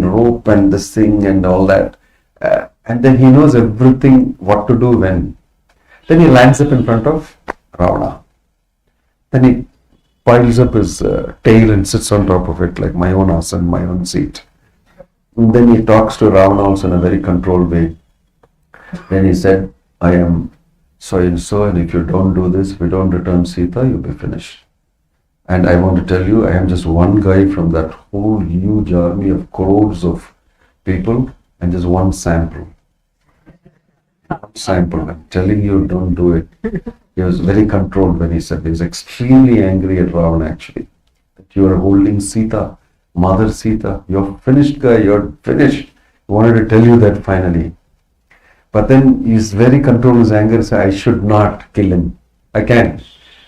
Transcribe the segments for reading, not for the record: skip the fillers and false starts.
rope and this thing and all that. And then he knows everything, what to do when. Then he lands up in front of Ravana. Then he piles up his tail and sits on top of it like my own asan, my own seat. And then he talks to Ravana also in a very controlled way. Then he said, I am so and so, and if you don't do this, if you don't return Sita, you'll be finished. And I want to tell you, I am just one guy from that whole huge army of crores of people and just one sample. I'm telling you, don't do it. He was very controlled when he said, he was extremely angry at Ravana actually. That you are holding Sita, Mother Sita, you're finished guy, you're finished. He wanted to tell you that finally. But then he's very controlled his anger, so I should not kill him. I can,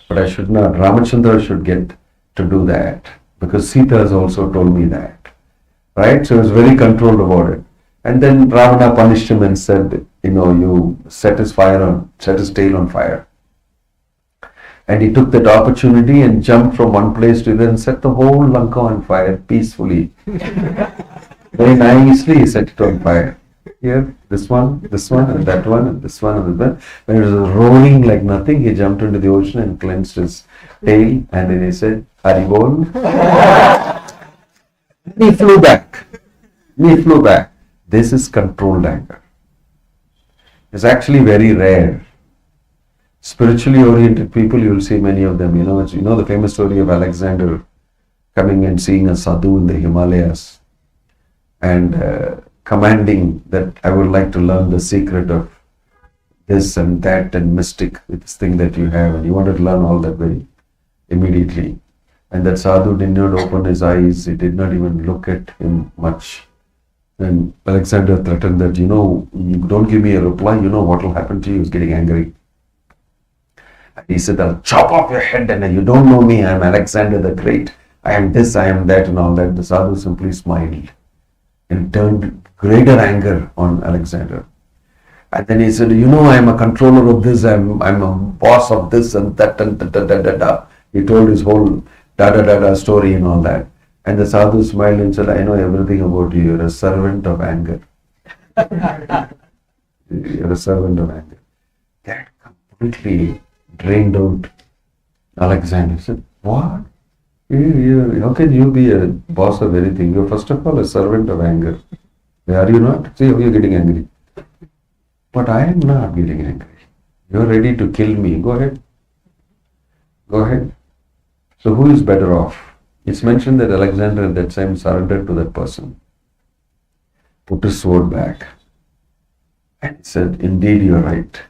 but I should not. Ramachandra should get to do that because Sita has also told me that. Right? So he was very controlled about it. And then Ravana punished him and said, you set his tail on fire. And he took that opportunity and jumped from one place to the other and set the whole Lanka on fire peacefully. Very nicely he set it on fire. Here, this one, and that one, and this one, and this one. When it was rolling like nothing, he jumped into the ocean and cleansed his tail, and then he said, Haribol. He flew back. This is controlled anger. It's actually very rare. Spiritually oriented people, you will see many of them. You know the famous story of Alexander coming and seeing a sadhu in the Himalayas and commanding that I would like to learn the secret of this and that and mystic, this thing that you have, and he wanted to learn all that very immediately. And that sadhu did not open his eyes, he did not even look at him much. And Alexander threatened that, you don't give me a reply, what will happen to you. He was getting angry. And he said, I'll chop off your head, and you don't know me, I am Alexander the Great, I am this, I am that, and all that. The sadhu simply smiled and turned greater anger on Alexander. And then he said, I am a controller of this, I'm a boss of this and that and da. He told his whole da story and all that. And the sadhu smiled and said, I know everything about you, you're a servant of anger. You're a servant of anger. That completely drained out Alexander. He said, what? How can you be a boss of anything? You're first of all a servant of anger. Are you not? See how you're getting angry. But I am not getting angry. You're ready to kill me. Go ahead. So who is better off? It's mentioned that Alexander at that time surrendered to that person. Put his sword back. And he said, indeed you're right.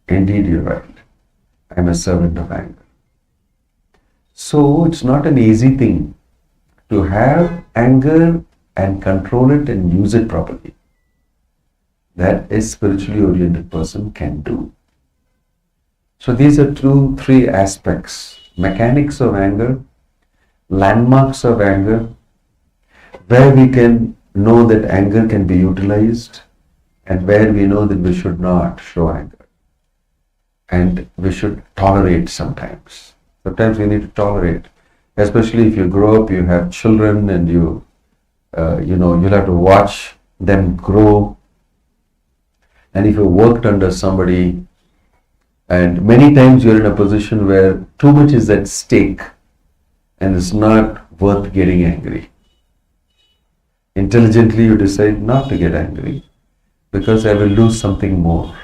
I'm a servant of anger. So it's not an easy thing to have anger and control it and use it properly. That a spiritually oriented person can do. So these are 2-3 aspects. Mechanics of anger, landmarks of anger, where we can know that anger can be utilized and where we know that we should not show anger. And we should tolerate sometimes. Sometimes we need to tolerate. Especially if you grow up, you have children and you'll have to watch them grow. And if you worked under somebody, and many times you're in a position where too much is at stake and it's not worth getting angry. Intelligently you decide not to get angry because I will lose something more.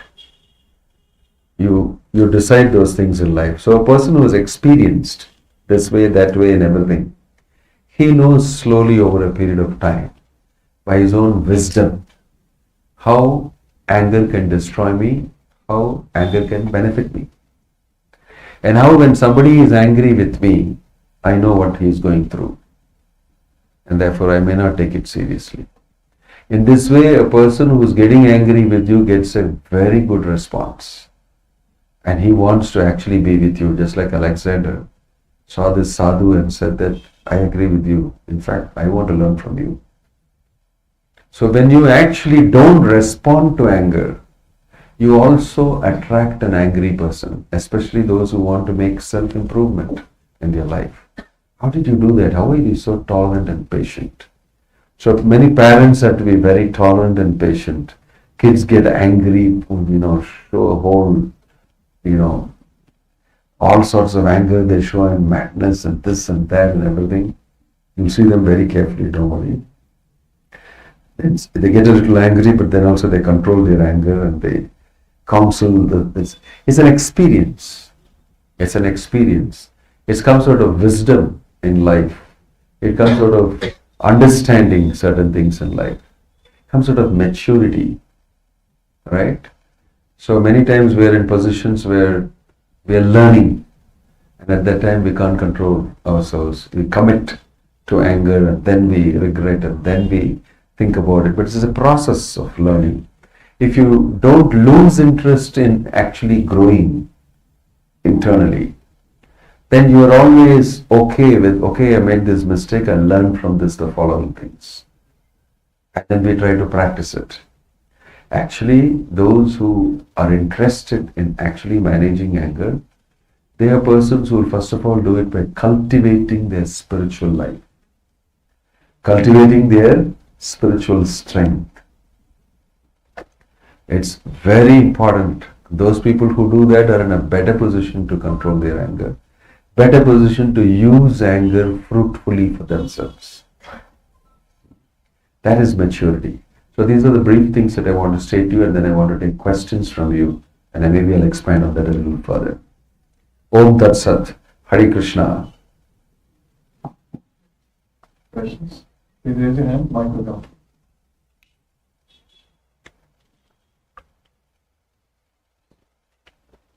You decide those things in life. So a person who is experienced this way, that way and everything, he knows slowly over a period of time by his own wisdom how anger can destroy me, how anger can benefit me. And how when somebody is angry with me, I know what he is going through. And therefore I may not take it seriously. In this way, a person who is getting angry with you gets a very good response. And he wants to actually be with you, just like Alexander saw this sadhu and said that, I agree with you. In fact, I want to learn from you. So when you actually don't respond to anger, you also attract an angry person, especially those who want to make self-improvement in their life. How did you do that? How are you so tolerant and patient? So many parents have to be very tolerant and patient. Kids get angry, show a whole, all sorts of anger they show and madness and this and that and everything. You see them very carefully, don't worry. They get a little angry, but then also they control their anger and they counsel. It's an experience. It's an experience. It comes out of wisdom in life. It comes out of understanding certain things in life. It comes out of maturity. Right? So many times we are in positions where we are learning, and at that time we can't control ourselves. We commit to anger and then we regret and then we think about it. But it's a process of learning. If you don't lose interest in actually growing internally, then you are always okay with, okay, I made this mistake, I learned from this the following things. And then we try to practice it. Actually, those who are interested in actually managing anger, they are persons who will first of all do it by cultivating their spiritual life, cultivating their spiritual strength. It's very important. Those people who do that are in a better position to control their anger, better position to use anger fruitfully for themselves. That is maturity. So these are the brief things that I want to state to you, and then I want to take questions from you, and then maybe I'll expand on that a little further. Om Tat Sat. Hare Krishna. Questions? Please raise your hand. Mic will come.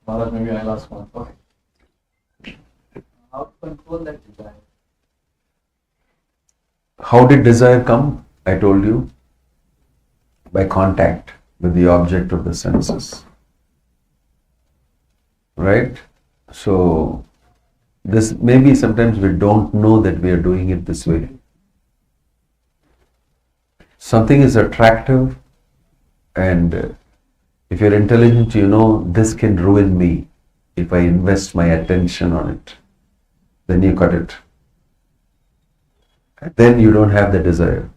Maharaj, maybe I'll ask one. Okay. How to control that desire? How did desire come? I told you. By contact with the object of the senses. Right? So, this maybe sometimes we don't know that we are doing it this way. Something is attractive, and if you're intelligent, you know this can ruin me if I invest my attention on it. Then you cut it. And then you don't have the desire.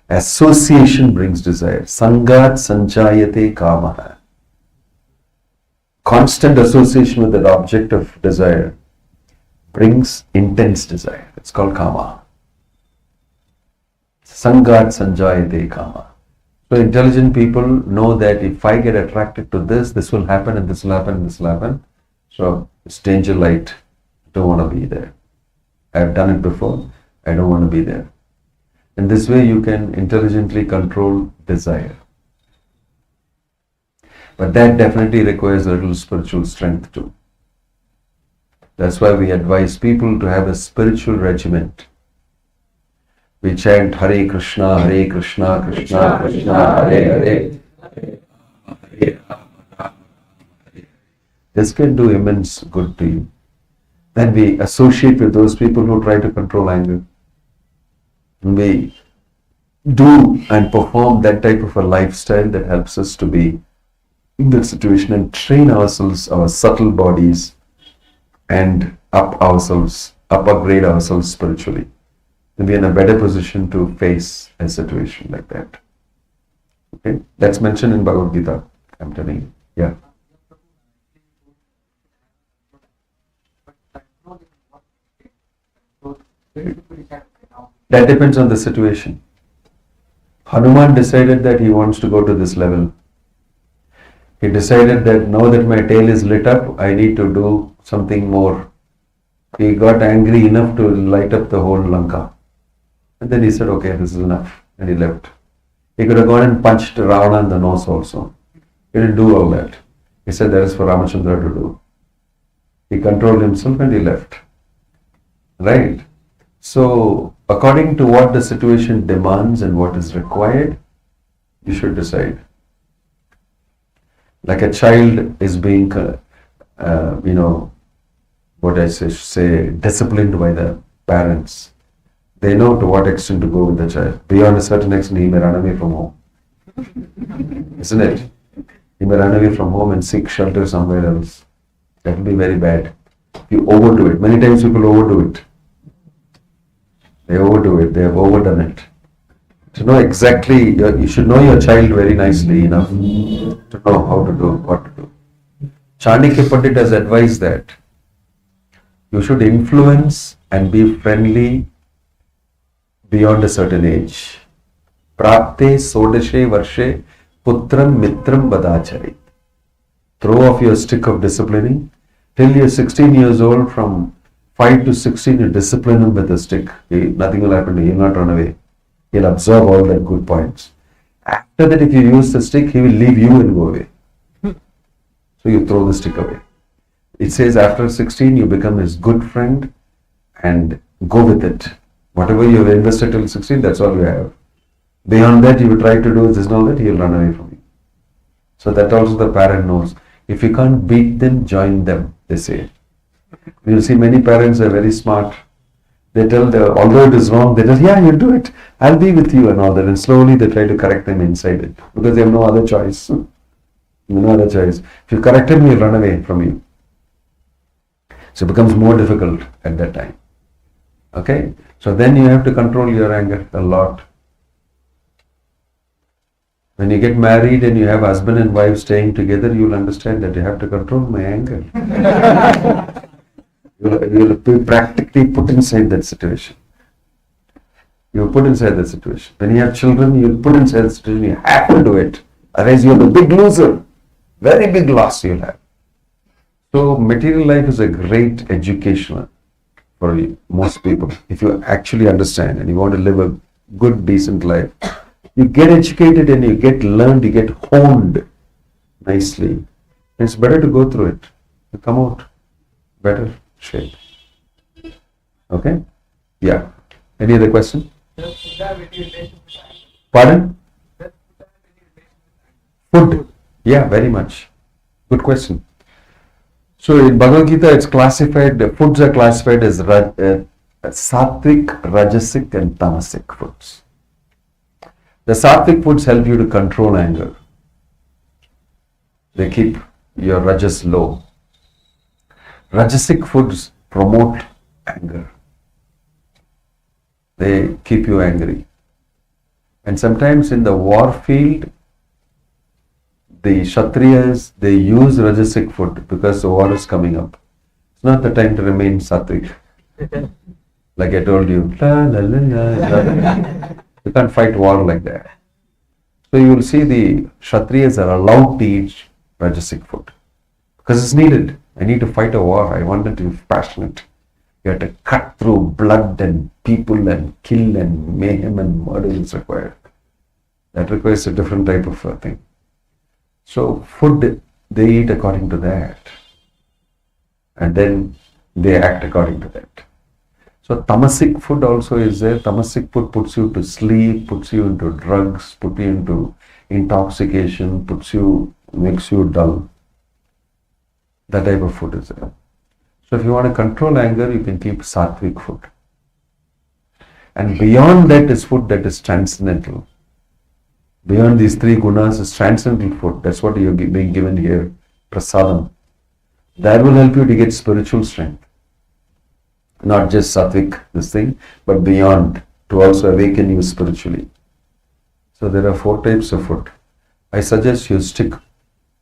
Association brings desire. Sangat sanchayate kamaha. Constant association with that object of desire brings intense desire. It's called kama. Sangat sanjayate kama. So intelligent people know that if I get attracted to this, this will happen and this will happen and this will happen. So it's danger light. I don't want to be there. I've done it before. I don't want to be there. In this way you can intelligently control desire. But that definitely requires a little spiritual strength too. That's why we advise people to have a spiritual regiment. We chant Hare Krishna, Krishna Krishna, Hare Hare. This can do immense good to you. Then we associate with those people who try to control anger. We do and perform that type of a lifestyle that helps us to be in that situation and train ourselves, our subtle bodies, and upgrade ourselves spiritually. Then we are in a better position to face a situation like that. Okay, that's mentioned in Bhagavad Gita. I'm telling you. Yeah. That depends on the situation. Hanuman decided that he wants to go to this level. He decided that now that my tail is lit up, I need to do something more. He got angry enough to light up the whole Lanka. And then he said, okay, this is enough. And he left. He could have gone and punched Ravana in the nose also. He didn't do all that. He said that is for Ramachandra to do. He controlled himself and he left. Right? So, according to what the situation demands and what is required, you should decide. Like a child is being, what I say, disciplined by the parents. They know to what extent to go with the child. Beyond a certain extent, he may run away from home. Isn't it? He may run away from home and seek shelter somewhere else. That will be very bad. You overdo it. Many times people overdo it. They overdo it. They have overdone it. To know exactly, you should know your child very nicely enough to know how to do, what to do. Chanakya Pandit has advised that you should influence and be friendly beyond a certain age. Prapte sodashe varshe putram mitram vadachari. Throw off your stick of disciplining. Till you're 16 years old, from 5 to 16, you discipline him with a stick. Nothing will happen to him, he'll not run away. He'll absorb all the good points. After that, if you use the stick, he will leave you and go away. So you throw the stick away. It says after 16, you become his good friend and go with it. Whatever you have invested till 16, that's all you have. Beyond that, you will try to do this and all that, he will run away from you. So that also the parent knows. If you can't beat them, join them, they say. You see, many parents are very smart. They tell, although it is wrong, they tell, yeah, you do it. I'll be with you and all that. And slowly they try to correct them inside it. Because they have no other choice. No other choice. If you correct him, he'll run away from you. So it becomes more difficult at that time. Okay? So then you have to control your anger a lot. When you get married and you have husband and wife staying together, you will understand that you have to control my anger. You will be practically put inside that situation. You will put inside that situation. When you have children, you will put inside that situation. You have to do it. Otherwise, you are the big loser. Very big loss you will have. So, material life is a great educational for most people. If you actually understand and you want to live a good, decent life, you get educated and you get learned, you get honed nicely. It's better to go through it. You come out better shape. Okay? Yeah. Any other question? Pardon? Food. Yeah, very much. Good question. So in Bhagavad Gita, it's classified, foods are classified as sattvic, rajasic and tamasic foods. The sattvic foods help you to control anger. They keep your rajas low. Rajasic foods promote anger. They keep you angry. And sometimes in the war field, the Kshatriyas, they use rajasic food because the war is coming up. It's not the time to remain sattvic. Like I told you, you can't fight war like that. So you will see the Kshatriyas are allowed to eat rajasic food because it's needed. I need to fight a war. I wanted to be passionate. You have to cut through blood and people and kill and mayhem and murder is required. That requires a different type of thing. So food, they eat according to that. And then they act according to that. So tamasic food also is there. Tamasic food puts you to sleep, puts you into drugs, puts you into intoxication, makes you dull. That type of food is there. So if you want to control anger, you can keep sattvic food. And beyond that is food that is transcendental. Beyond these three gunas is transcendental food. That's what you're being given here, prasadam. That will help you to get spiritual strength. Not just sattvic, this thing, but beyond, to also awaken you spiritually. So there are 4 types of food. I suggest you stick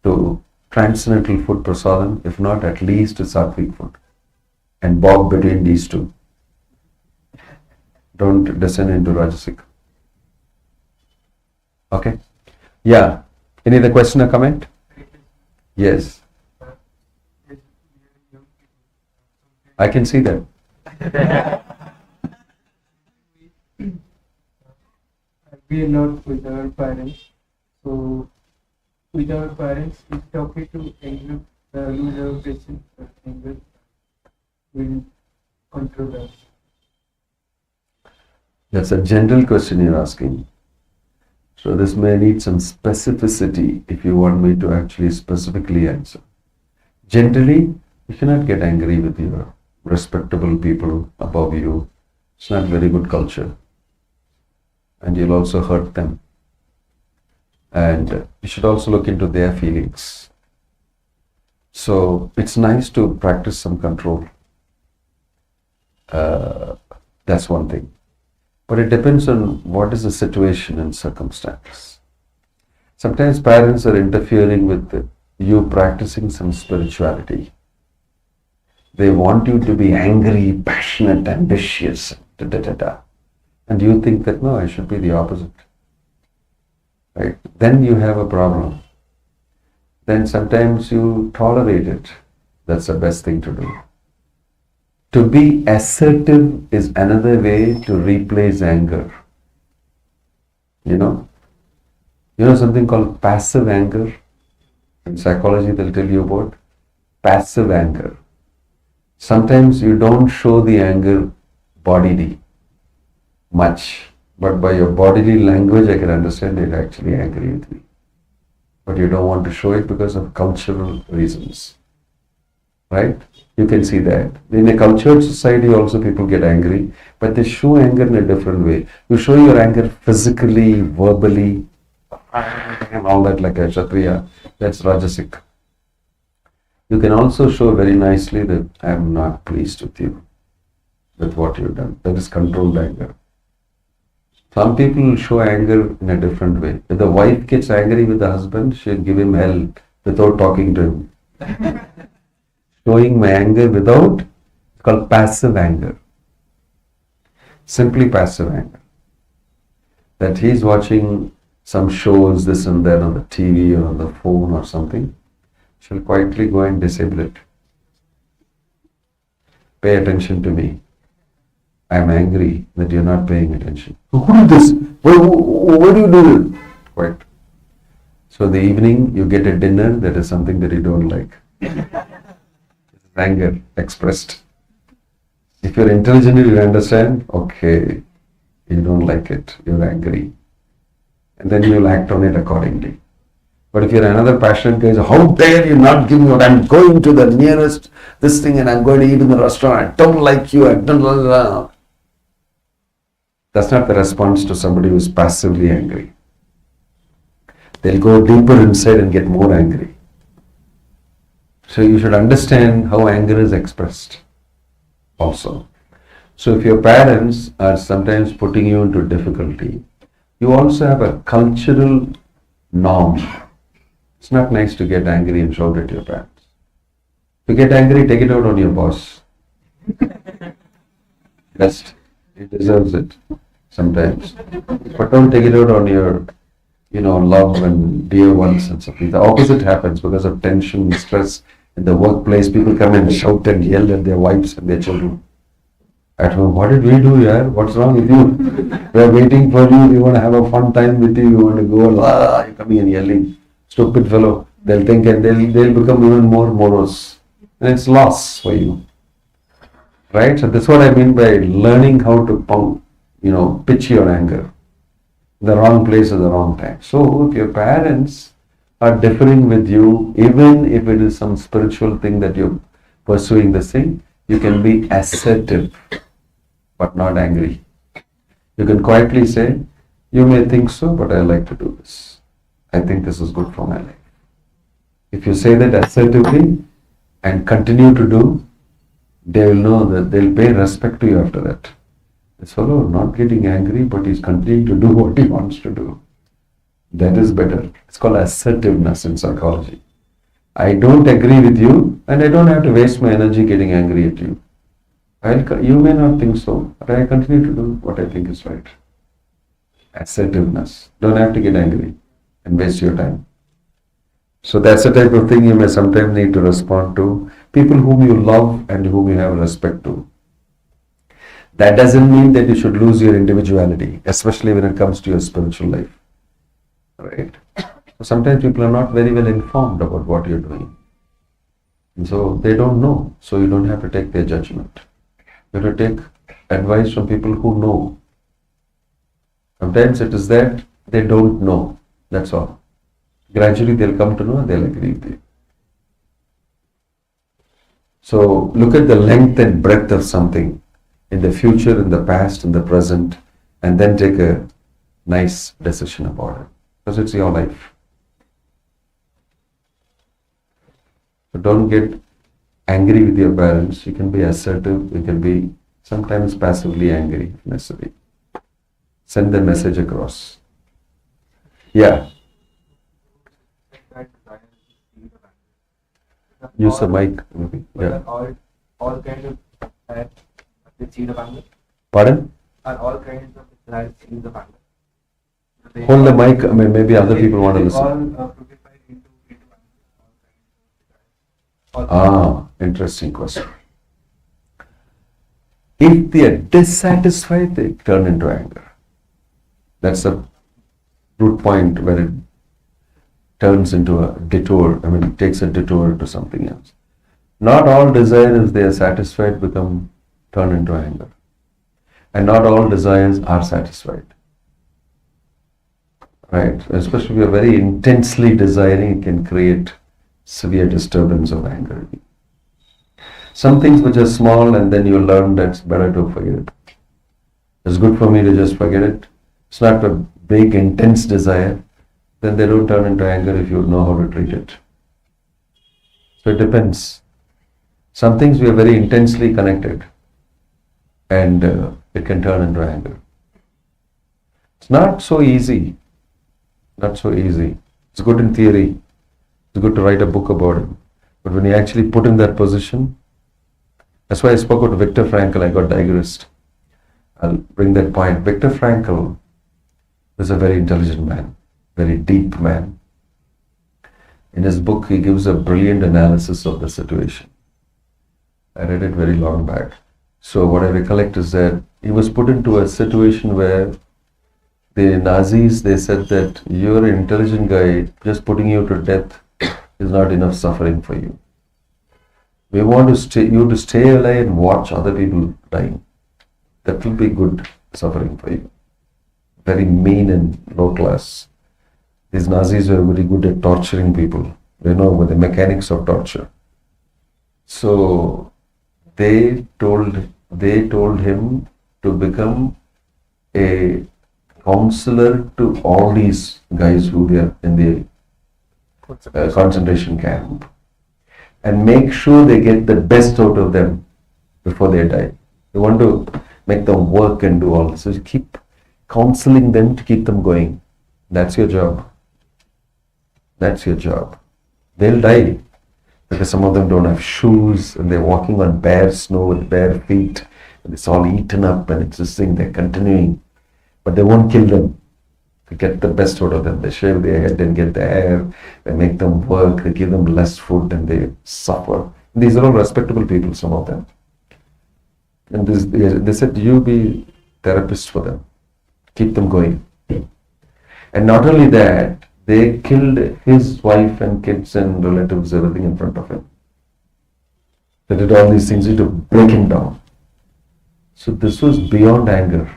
to transcendental food, prasadam, if not at least sattvic food. And bob between these two. Don't descend into rajasic. Okay? Yeah. Any other question or comment? Yes. I can see that. We are not with our parents, so with our parents, it's okay to lose our patience or anger will control us. That's a general question you're asking. So this may need some specificity if you want me to actually specifically answer. Generally, you cannot get angry with your respectable people above you. It's not very good culture. And you'll also hurt them. And you should also look into their feelings. So it's nice to practice some control. That's one thing. But it depends on what is the situation and circumstance. Sometimes parents are interfering with you practicing some spirituality. They want you to be angry, passionate, ambitious, da, da, da, da. And you think that, no, I should be the opposite. Right? Then you have a problem. Then sometimes you tolerate it. That's the best thing to do. To be assertive is another way to replace anger. You know something called passive anger? In psychology, they'll tell you about passive anger. Sometimes you don't show the anger bodily much, but by your bodily language, I can understand you're actually angry with me. But you don't want to show it because of cultural reasons. Right? You can see that. In a cultured society also people get angry, but they show anger in a different way. You show your anger physically, verbally, and all that like a Kshatriya. That's Rajasic. You can also show very nicely that I am not pleased with you, with what you've done. That is controlled anger. Some people show anger in a different way. If the wife gets angry with the husband, she'll give him hell without talking to him. Showing my anger without, it's called passive anger. Simply passive anger. That he's watching some shows, this and that on the TV or on the phone or something, she'll quietly go and disable it. Pay attention to me. I am angry that you're not paying attention. Who did this? Why do you do it? Quiet. So the evening you get a dinner that is something that you don't like. Anger expressed. If you're intelligent, you understand, okay, you don't like it, you're angry. And then you'll act on it accordingly. But if you're another passionate guy, how dare you not give me what I'm going to the nearest this thing and I'm going to eat in the restaurant, I don't like you, I don't blah, blah, blah. That's not the response to somebody who's passively angry. They'll go deeper inside and get more angry. So you should understand how anger is expressed also. So if your parents are sometimes putting you into difficulty, you also have a cultural norm. It's not nice to get angry and shout at your parents. If you get angry, take it out on your boss. Best. He deserves it sometimes. But don't take it out on your, love and dear ones and something. The opposite happens because of tension, stress. In the workplace, people come and shout and yell at their wives and their children. At home, what did we do here? What's wrong with you? We are waiting for you. We want to have a fun time with you. We want to go. You're coming and yelling. Stupid fellow. They'll think and they'll become even more morose. And it's loss for you. Right? So that's what I mean by learning how to pitch your anger. The wrong place at the wrong time. So if your parents are differing with you, even if it is some spiritual thing that you're pursuing this thing, you can be assertive but not angry. You can quietly say, you may think so, but I like to do this. I think this is good for my life. If you say that assertively and continue to do, they will know that they'll pay respect to you after that. This fellow not getting angry, but he's continuing to do what he wants to do. That is better. It's called assertiveness in psychology. I don't agree with you and I don't have to waste my energy getting angry at you. You may not think so, but I continue to do what I think is right. Assertiveness. Don't have to get angry and waste your time. So that's the type of thing you may sometimes need to respond to. People whom you love and whom you have respect to. That doesn't mean that you should lose your individuality, especially when it comes to your spiritual life. Right? So sometimes people are not very well informed about what you're doing. And so they don't know. So you don't have to take their judgment. You have to take advice from people who know. Sometimes it is that they don't know. That's all. Gradually they'll come to know and they'll agree with you. So look at the length and breadth of something in the future, in the past, in the present, and then take a nice decision about it. Because it's your life. So don't get angry with your parents. You can be assertive. You can be sometimes passively angry if necessary. send the message across. Yeah, use the mic maybe. Yeah. All kinds of desires the seed of anger. Pardon? Are all kinds of desires seeds of anger? Hold the mic. I mean, maybe other people want to They listen. all fructify into anger. All kinds of desires. Interesting question. If they are dissatisfied, they turn into anger. That's the root point where it turns into a detour. I mean, it takes a detour to something else. Not all desires, if they are satisfied, turn into anger. And not all desires are satisfied. Right? Especially if you are very intensely desiring, it can create severe disturbance of anger. Some things which are small and then you learn that it's better to forget it. It's good for me to just forget it. It's not a big intense desire. Then they don't turn into anger if you know how to treat it. So it depends. Some things we are very intensely connected and it can turn into anger. It's not so easy. Not so easy. It's good in theory. It's good to write a book about it. But when you actually put in that position, that's why I spoke about Viktor Frankl. I got digressed. I'll bring that point. Viktor Frankl was a very intelligent man, very deep man. In his book, he gives a brilliant analysis of the situation. I read it very long back. So what I recollect is that he was put into a situation where the Nazis, they said that you're an intelligent guy, just putting you to death is not enough suffering for you. We want you to stay alive and watch other people dying. That will be good suffering for you. Very mean and low class. These Nazis were very good at torturing people. They know the mechanics of torture. So they told him to become a counselor to all these guys who were in the concentration camp and make sure they get the best out of them before they die. You want to make them work and do all this. So you keep counseling them to keep them going. That's your job. That's your job. They'll die because some of them don't have shoes and they're walking on bare snow with bare feet and it's all eaten up and it's this thing, they're continuing. But they won't kill them. They get the best out of them. They shave their head and get the hair. They make them work. They give them less food and they suffer. These are all respectable people, some of them. And they said, you be therapist for them. Keep them going. And not only that, they killed his wife and kids and relatives, everything in front of him. They did all these things to break him down. So this was beyond anger.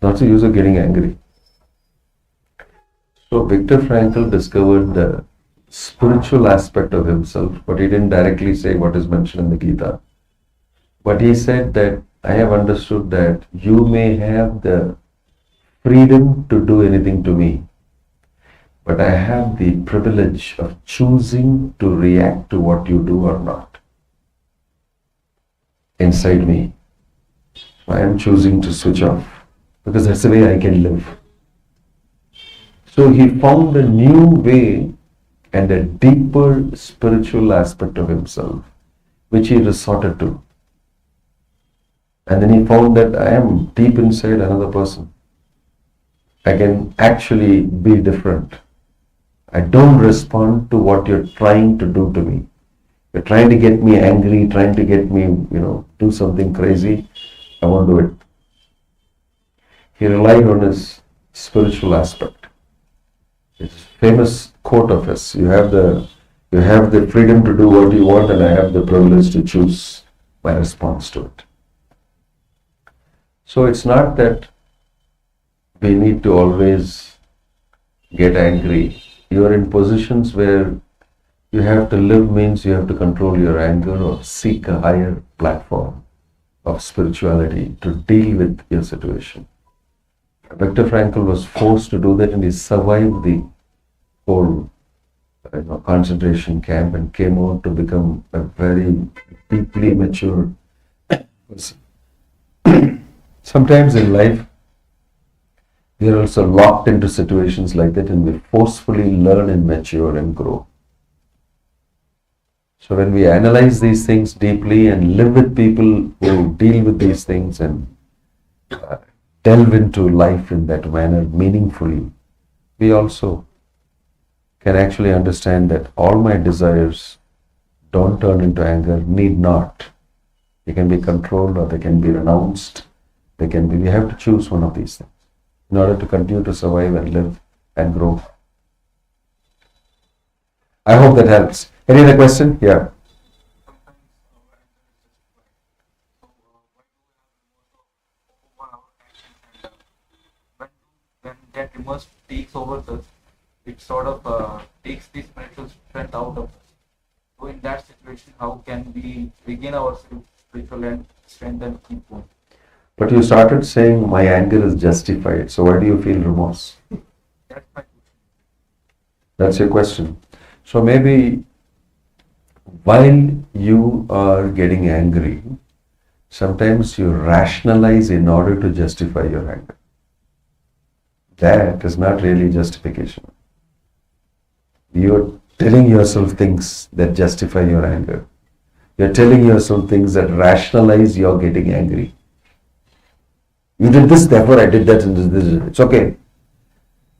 Not the use of getting angry. So Viktor Frankl discovered the spiritual aspect of himself, but he didn't directly say what is mentioned in the Gita. But he said that I have understood that you may have the freedom to do anything to me, but I have the privilege of choosing to react to what you do or not. Inside me, I am choosing to switch off because that's the way I can live. So he found a new way and a deeper spiritual aspect of himself, which he resorted to. And then he found that I am deep inside another person. I can actually be different. I don't respond to what you're trying to do to me. You're trying to get me angry, trying to get me, do something crazy. I won't do it. He relied on his spiritual aspect. It's a famous quote of his. You have the freedom to do what you want, and I have the privilege to choose my response to it. So it's not that we need to always get angry. You are in positions where you have to live means you have to control your anger or seek a higher platform of spirituality to deal with your situation. Viktor Frankl was forced to do that and he survived the whole concentration camp and came out to become a very deeply mature person. Sometimes in life, we are also locked into situations like that, and we forcefully learn and mature and grow. So when we analyze these things deeply and live with people who deal with these things and delve into life in that manner meaningfully, we also can actually understand that all my desires don't turn into anger, need not. They can be controlled or they can be renounced. We have to choose one of these things in order to continue to survive and live and grow. I hope that helps. Any other question? Yeah. When that remorse takes over us, it sort of takes the spiritual strength out of us. So in that situation, how can we regain our spiritual and strength and keep going? But you started saying my anger is justified. So why do you feel remorse? That's my question. That's your question. So maybe while you are getting angry, sometimes you rationalize in order to justify your anger. That is not really justification. You're telling yourself things that justify your anger. You're telling yourself things that rationalize your getting angry. You did this, therefore I did that, and this. It's okay.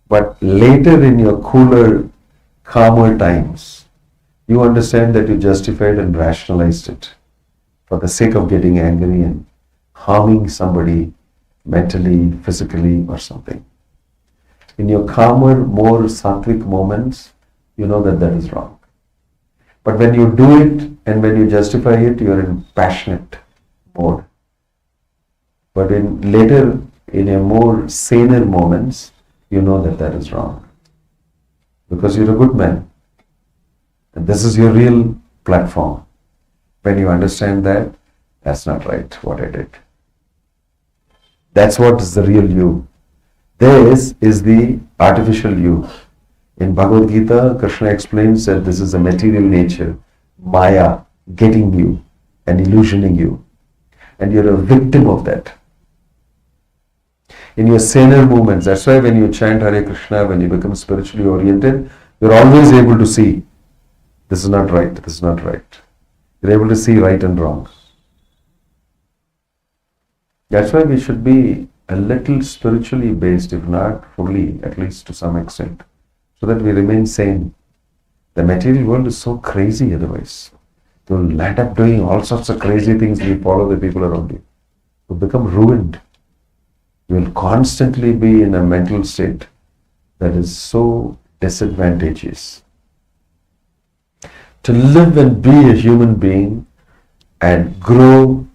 But later in your cooler, calmer times, you understand that you justified and rationalized it for the sake of getting angry and harming somebody mentally, physically, or something. In your calmer, more sattvic moments, you know that that is wrong. But when you do it and when you justify it, you are in passionate mode. But later, in a more saner moments, you know that that is wrong. Because you're a good man. And this is your real platform. When you understand that, that's not right, what I did. That's what is the real you. This is the artificial you. In Bhagavad Gita, Krishna explains that this is a material nature, Maya, getting you and illusioning you. And you're a victim of that. In your saner moments, that's why when you chant Hare Krishna, when you become spiritually oriented, you're always able to see, this is not right, this is not right. You're able to see right and wrong. That's why we should be a little spiritually based, if not fully, at least to some extent, so that we remain sane. The material world is so crazy otherwise. You'll land up doing all sorts of crazy things if you follow the people around you. You'll become ruined. You will constantly be in a mental state that is so disadvantageous. To live and be a human being and grow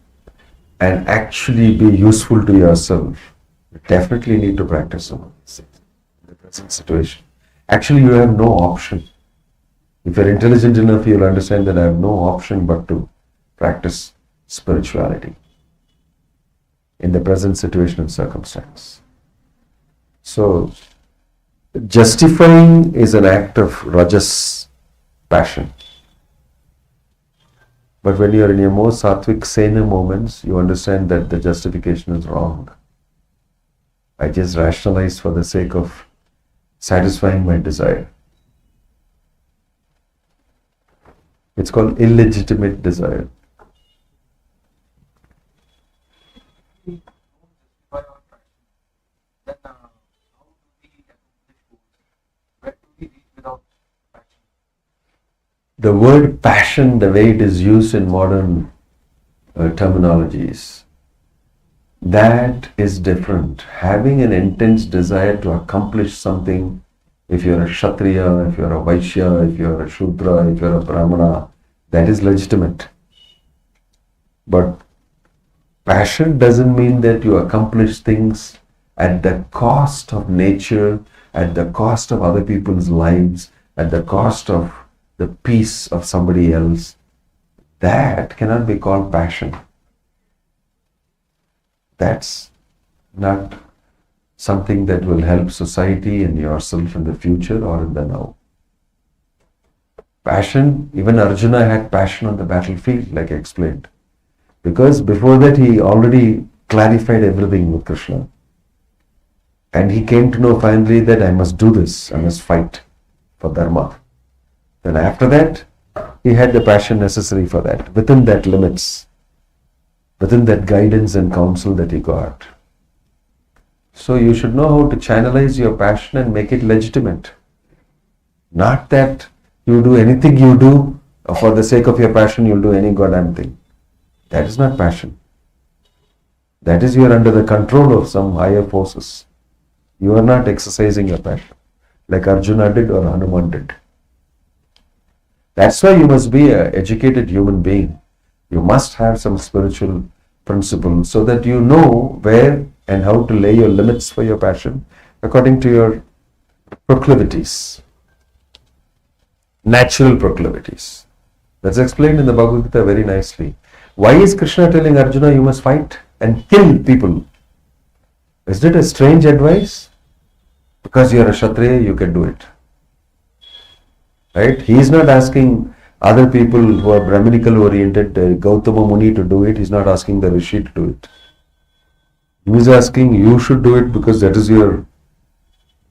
and actually be useful to yourself, you definitely need to practice some of these things in the present situation. Actually, you have no option. If you're intelligent enough, you'll understand that I have no option but to practice spirituality in the present situation and circumstance. So, justifying is an act of rajas, passion. But when you are in your more sattvic, saner moments, you understand that the justification is wrong. I just rationalized for the sake of satisfying my desire. It's called illegitimate desire. Then how do we accomplish goals? Where do we reach without passion? The word passion, the way it is used in modern terminologies, that is different. Having an intense desire to accomplish something, if you're a Kshatriya, if you're a Vaishya, if you're a Shudra, if you're a Brahmana, that is legitimate. But passion doesn't mean that you accomplish things at the cost of nature, at the cost of other people's lives, at the cost of the peace of somebody else. That cannot be called passion. That's not something that will help society and yourself in the future or in the now. Passion, even Arjuna had passion on the battlefield, like I explained. Because before that he already clarified everything with Krishna. And he came to know finally that I must do this, I must fight for Dharma. Then after that, he had the passion necessary for that, within that limits, within that guidance and counsel that he got. So you should know how to channelize your passion and make it legitimate. Not that you do anything you do, for the sake of your passion, you'll do any goddamn thing. That is not passion. That is you are under the control of some higher forces. You are not exercising your passion, like Arjuna did or Hanuman did. That's why you must be an educated human being. You must have some spiritual principles so that you know where and how to lay your limits for your passion according to your proclivities, natural proclivities. That's explained in the Bhagavad Gita very nicely. Why is Krishna telling Arjuna you must fight and kill people? Is it a strange advice? Because you are a Kshatriya, you can do it. Right? He is not asking other people who are Brahminical oriented, Gautama Muni to do it. He is not asking the Rishi to do it. He is asking you should do it because that is your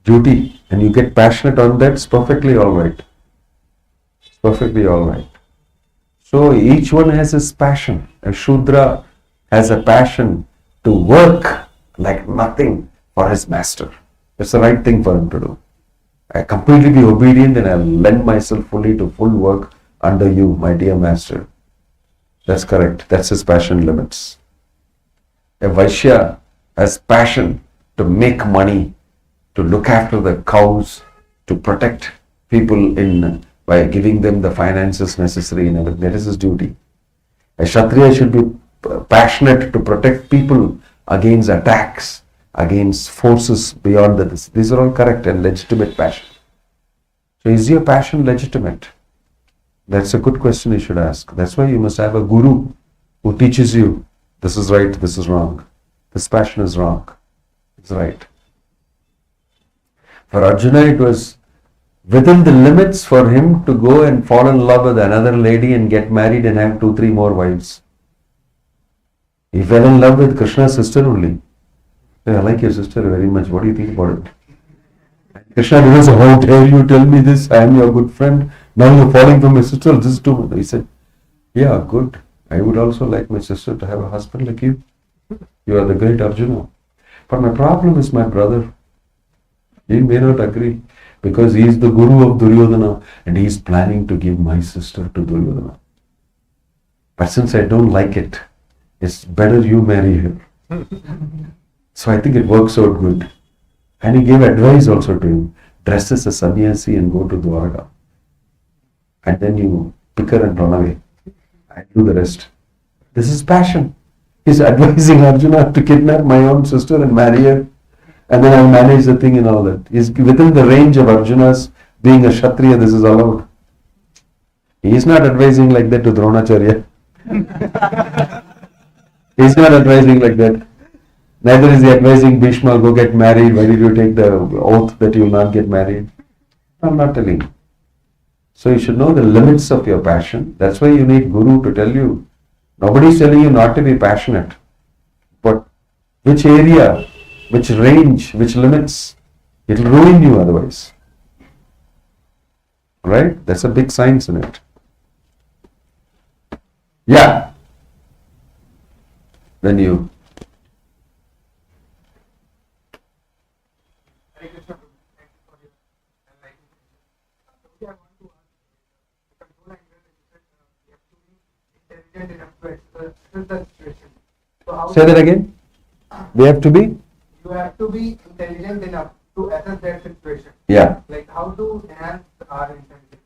duty and you get passionate on that, it's perfectly alright. It's perfectly alright. So each one has his passion. A Shudra has a passion to work like nothing for his master. It's the right thing for him to do. I completely be obedient and I'll lend myself fully to full work under you, my dear master. That's correct. That's his passion limits. A Vaishya has passion to make money, to look after the cows, to protect people by giving them the finances necessary and everything. That is his duty. A Kshatriya should be passionate to protect people against attacks, against forces beyond this. These are all correct and legitimate passion. So is your passion legitimate? That's a good question you should ask. That's why you must have a guru who teaches you this is right, this is wrong. This passion is wrong. It's right. For Arjuna, it was within the limits for him to go and fall in love with another lady and get married and have 2-3 more wives. He fell in love with Krishna's sister only. Hey, I like your sister very much. What do you think about it? And Krishna didn't say, how dare you tell me this? I am your good friend. Now you're falling for my sister. This is too much. He said, yeah, good. I would also like my sister to have a husband like you. You are the great Arjuna. But my problem is my brother. He may not agree because he is the guru of Duryodhana and he is planning to give my sister to Duryodhana. But since I don't like it, it's better you marry her. So I think it works out good. And he gave advice also to him. Dress as a sannyasi and go to Dwarka. And then you pick her and run away. I do the rest. This is passion. He's advising Arjuna to kidnap my own sister and marry her. And then I'll manage the thing and all that. He's within the range of Arjuna's being a Kshatriya, this is allowed. He is not advising like that to Dronacharya. He's not advising like that. Neither is he advising Bhishma, go get married. Why did you take the oath that you will not get married? I'm not telling. So you should know the limits of your passion. That's why you need Guru to tell you. Nobody is telling you not to be passionate. But which area, which range, which limits, it will ruin you otherwise. Right? That's a big science in it. Yeah. Then you. Hare Krishna, thank you for your enlightening. I want to ask, the control angle is that we have to be intelligent enough to assess the situation. So how Say that again. We have to be? You have to be intelligent enough to assess that situation. Yeah. Like how to enhance our intelligence.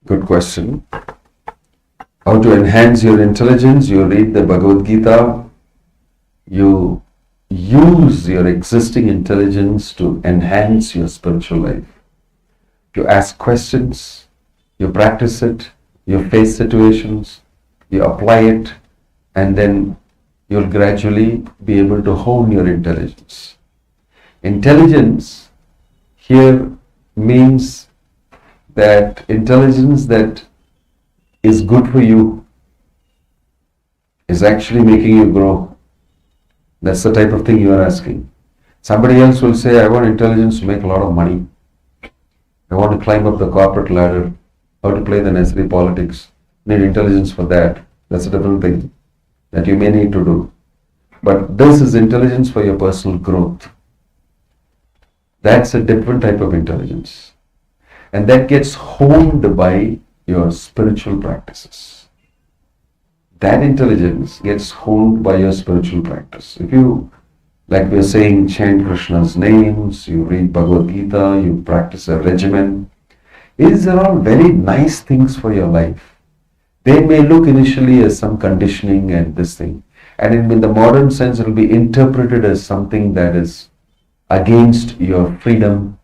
Good question. How to enhance your intelligence? You read the Bhagavad Gita. You use your existing intelligence to enhance your spiritual life. You ask questions, you practice it, you face situations, you apply it, and then you'll gradually be able to hone your intelligence. Intelligence here means that intelligence that is good for you is actually making you grow. That's the type of thing you are asking. Somebody else will say, I want intelligence to make a lot of money. I want to climb up the corporate ladder. How to play the necessary politics. Need intelligence for that. That's a different thing that you may need to do. But this is intelligence for your personal growth. That's a different type of intelligence. And that gets honed by your spiritual practices. That intelligence gets honed by your spiritual practice. If you, like we are saying, chant Krishna's names, you read Bhagavad Gita, you practice a regimen, these are all very nice things for your life. They may look initially as some conditioning and this thing. And in the modern sense, it will be interpreted as something that is against your freedom,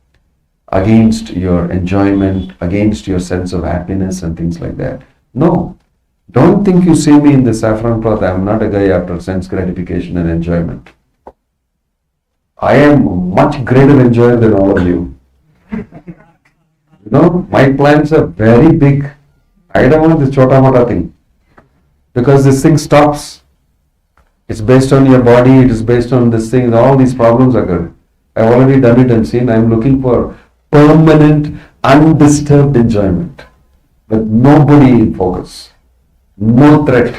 against your enjoyment, against your sense of happiness and things like that. No. Don't think you see me in the saffron cloth. I am not a guy after sense gratification and enjoyment. I am much greater enjoyer than all of you. My plans are very big. I don't want this chota mota thing. Because this thing stops. It's based on your body, it is based on this thing, all these problems occur. I've already done it and seen. I'm looking for permanent, undisturbed enjoyment. With nobody in focus. No threat.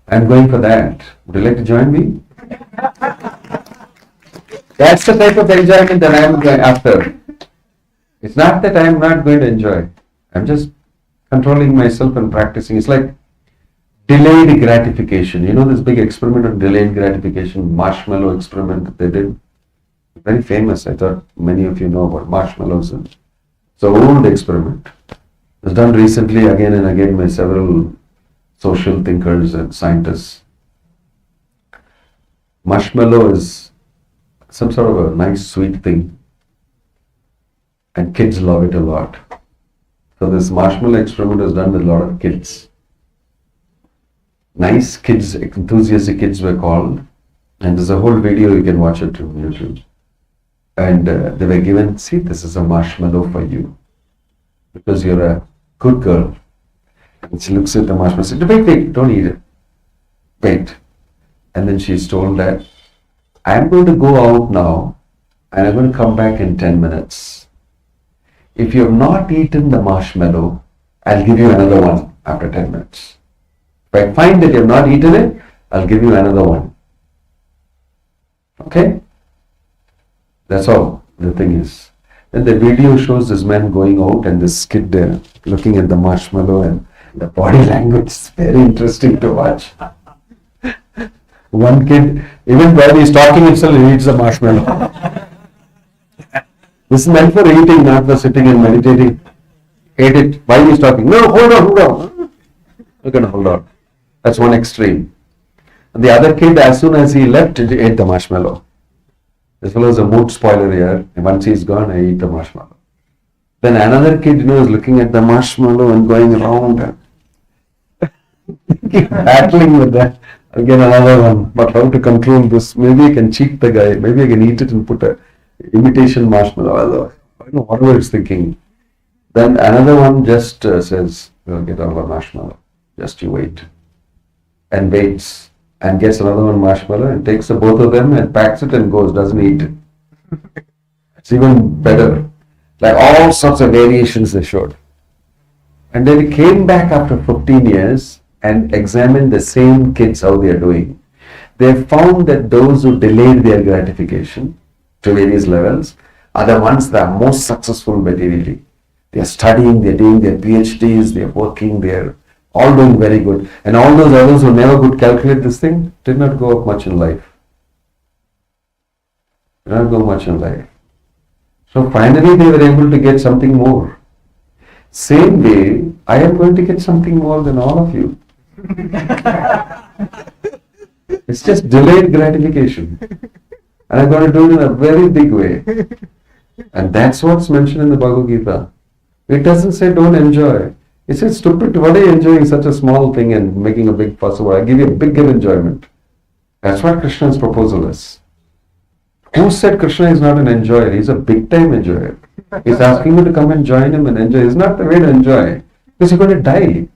I'm going for that. Would you like to join me? That's the type of enjoyment that I'm after. It's not that I'm not going to enjoy. I'm just controlling myself and practicing. It's like delayed gratification. You know this big experiment on delayed gratification, marshmallow experiment that they did? Very famous. I thought many of you know about marshmallows. It's an old experiment. It was done recently again and again by several social thinkers and scientists. Marshmallow is some sort of a nice sweet thing. And kids love it a lot. So this marshmallow experiment was done with a lot of kids. Nice kids, enthusiastic kids were called. And there's a whole video, you can watch it on YouTube. And they were given, see, this is a marshmallow for you. Because you're a good girl. And she looks at the marshmallow and says, wait, don't eat it. Wait. And then she's told that, I'm going to go out now and I'm going to come back in 10 minutes. If you have not eaten the marshmallow, I'll give you another one after 10 minutes. If I find that you have not eaten it, I'll give you another one. Okay? That's all the thing is. Then the video shows this man going out and this kid there looking at the marshmallow, and the body language is very interesting to watch. One kid, even while he's talking himself, he eats the marshmallow. This is meant for eating, not for sitting and meditating. Ate it while he's talking. No, hold on. You're going to hold on. That's one extreme. And the other kid, as soon as he left, he ate the marshmallow. This fellow is a mood spoiler here. And once he's gone, I eat the marshmallow. Then another kid, is looking at the marshmallow and going around and battling with that. I'll get another one. But how to control this? Maybe I can cheat the guy. Maybe I can eat it and put a imitation marshmallow. I don't know, whatever he's thinking. Then another one just says, we'll get another marshmallow. Just you wait. And waits. And gets another one marshmallow and takes the both of them and packs it and goes, doesn't eat it. It's even better. Like all sorts of variations they showed. And then he came back after 15 years and examined the same kids, how they are doing. They found that those who delayed their gratification to various levels are the ones that are most successful materially. They are studying, they are doing their PhDs, they are working, they are all doing very good. And all those others who never could calculate this thing did not go up much in life. Did not go much in life. So finally they were able to get something more. Same way, I am going to get something more than all of you. It's just delayed gratification. And I'm going to do it in a very big way. And that's what's mentioned in the Bhagavad Gita. It doesn't say don't enjoy. It says, stupid, what are you enjoying such a small thing and making a big fuss about it? I give you a bigger enjoyment. That's what Krishna's proposal is. Who said Krishna is not an enjoyer? He's a big time enjoyer. He's asking you to come and join him and enjoy. It's not the way to enjoy. Because you're going to die.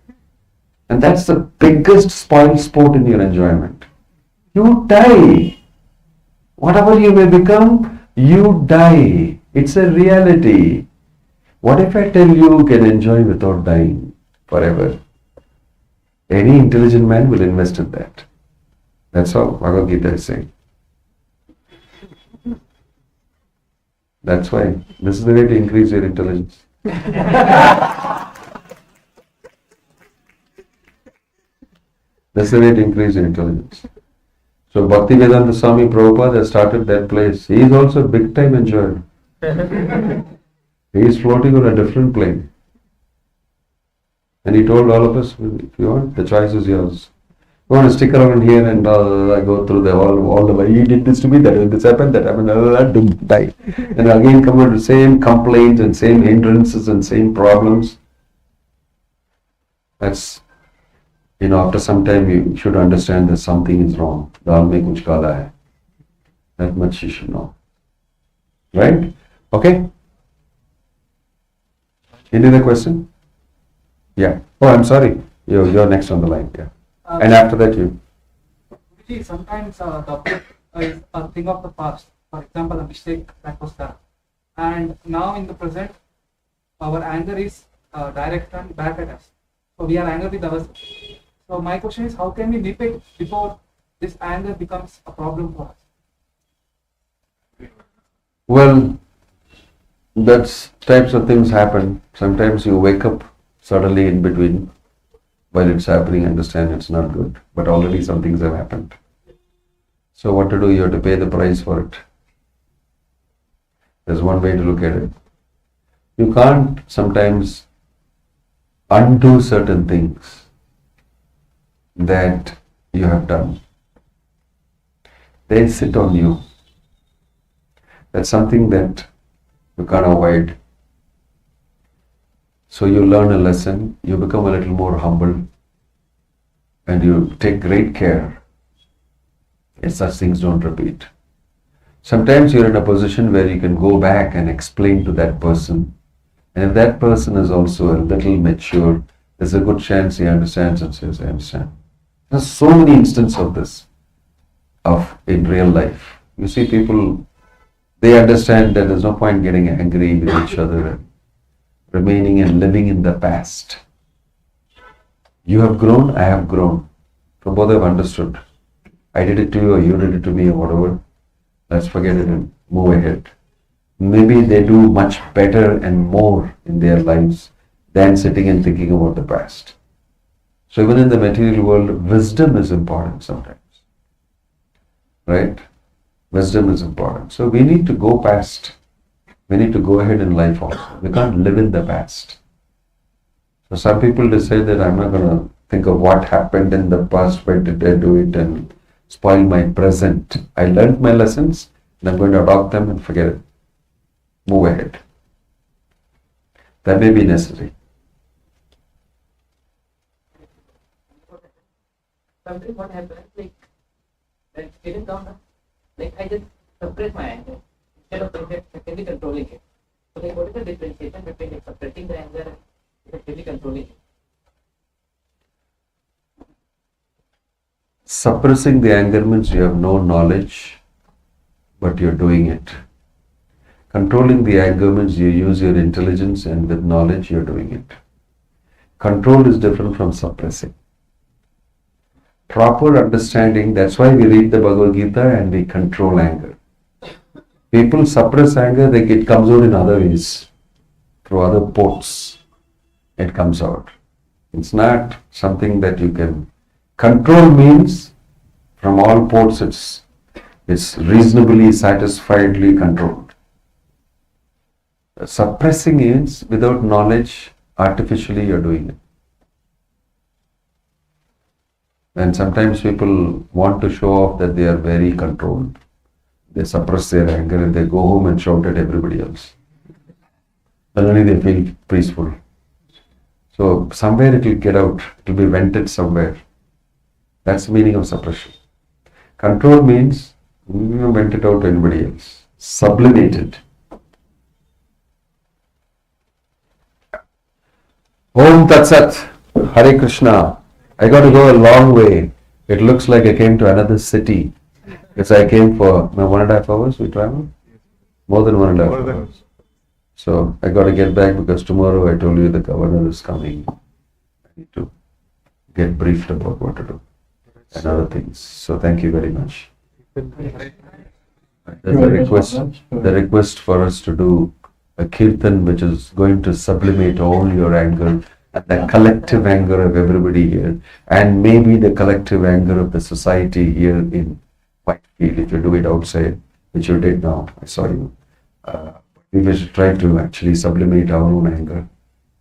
And that's the biggest spoil sport in your enjoyment. You die. Whatever you may become, you die. It's a reality. What if I tell you can enjoy without dying forever? Any intelligent man will invest in that. That's all Bhagavad Gita is saying. That's why this is the way to increase your intelligence. That's the way to increase your intelligence. So Bhakti Vedanta Swami Prabhupada has started that place. He is also a big time enjoyer. He is floating on a different plane. And he told all of us, if you want, the choice is yours. You want to stick around here and go through the all the way. He did this to me, this happened, die. And again come with the same complaints and same hindrances and same problems. That's, after some time you should understand that something is wrong. Dal mein kuch kala hai. That much you should know. Right? Okay? Any other question? Yeah. Oh, I'm sorry. You're next on the line. Yeah. And after that you. Sometimes the object is a thing of the past. For example, a mistake that was done. And now in the present, our anger is direct and back at us. So we are angry with ourselves. So my question is, how can we nip it before this anger becomes a problem for us? Well, that's types of things happen. Sometimes you wake up suddenly in between while it's happening, understand it's not good, but already some things have happened. So what to do? You have to pay the price for it. There's one way to look at it. You can't sometimes undo certain things that you have done. They sit on you. That's something that you can't avoid. So you learn a lesson, you become a little more humble, and you take great care that such things don't repeat. Sometimes you're in a position where you can go back and explain to that person, and if that person is also a little mature, there's a good chance he understands and says, I understand. There's so many instances of this in real life. You see people, they understand that there's no point getting angry with each other and remaining and living in the past. You have grown, I have grown. So both have understood. I did it to you or you did it to me or whatever. Let's forget it and move ahead. Maybe they do much better and more in their lives than sitting and thinking about the past. So even in the material world, wisdom is important sometimes. Right? Wisdom is important. So we need to go past. We need to go ahead in life also. We can't live in the past. So some people decide that I'm not going to think of what happened in the past, why did I do it, and spoil my present. I learned my lessons and I'm going to adopt them and forget it. Move ahead. That may be necessary. Sometimes what happens, like feeling down, like I just suppress my anger instead of effectively controlling it. So like what is the differentiation between like suppressing the anger and effectively controlling it? Suppressing the anger means you have no knowledge, but you're doing it. Controlling the anger means you use your intelligence and with knowledge you're doing it. Control is different from suppressing. Proper understanding, that's why we read the Bhagavad Gita and we control anger. People suppress anger, it comes out in other ways. Through other ports, it comes out. It's not something that you can. Control means from all ports it's reasonably, satisfiedly controlled. Suppressing means without knowledge, artificially you're doing it. And sometimes people want to show off that they are very controlled. They suppress their anger and they go home and shout at everybody else. Suddenly they feel peaceful. So somewhere it will get out, it will be vented somewhere. That's the meaning of suppression. Control means you vent it out to anybody else. Sublimated. Om Tat Sat. Hare Krishna. I got to go a long way. It looks like I came to another city. Because I came for 1.5 hours we traveled. More than 1.5 hours. So I got to get back because tomorrow I told you the governor is coming. I need to get briefed about what to do and other things. So thank you very much. There's the request for us to do a kirtan which is going to sublimate all your anger and the collective anger of everybody here, and maybe the collective anger of the society here in Whitefield, if you do it outside, which you did now, I saw you. We should try to actually sublimate our own anger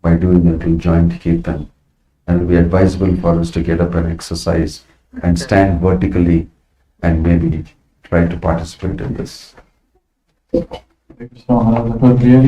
by doing a little joint kirtan. And it will be advisable for us to get up and exercise and stand vertically and maybe try to participate in this. Thank you so much. That was really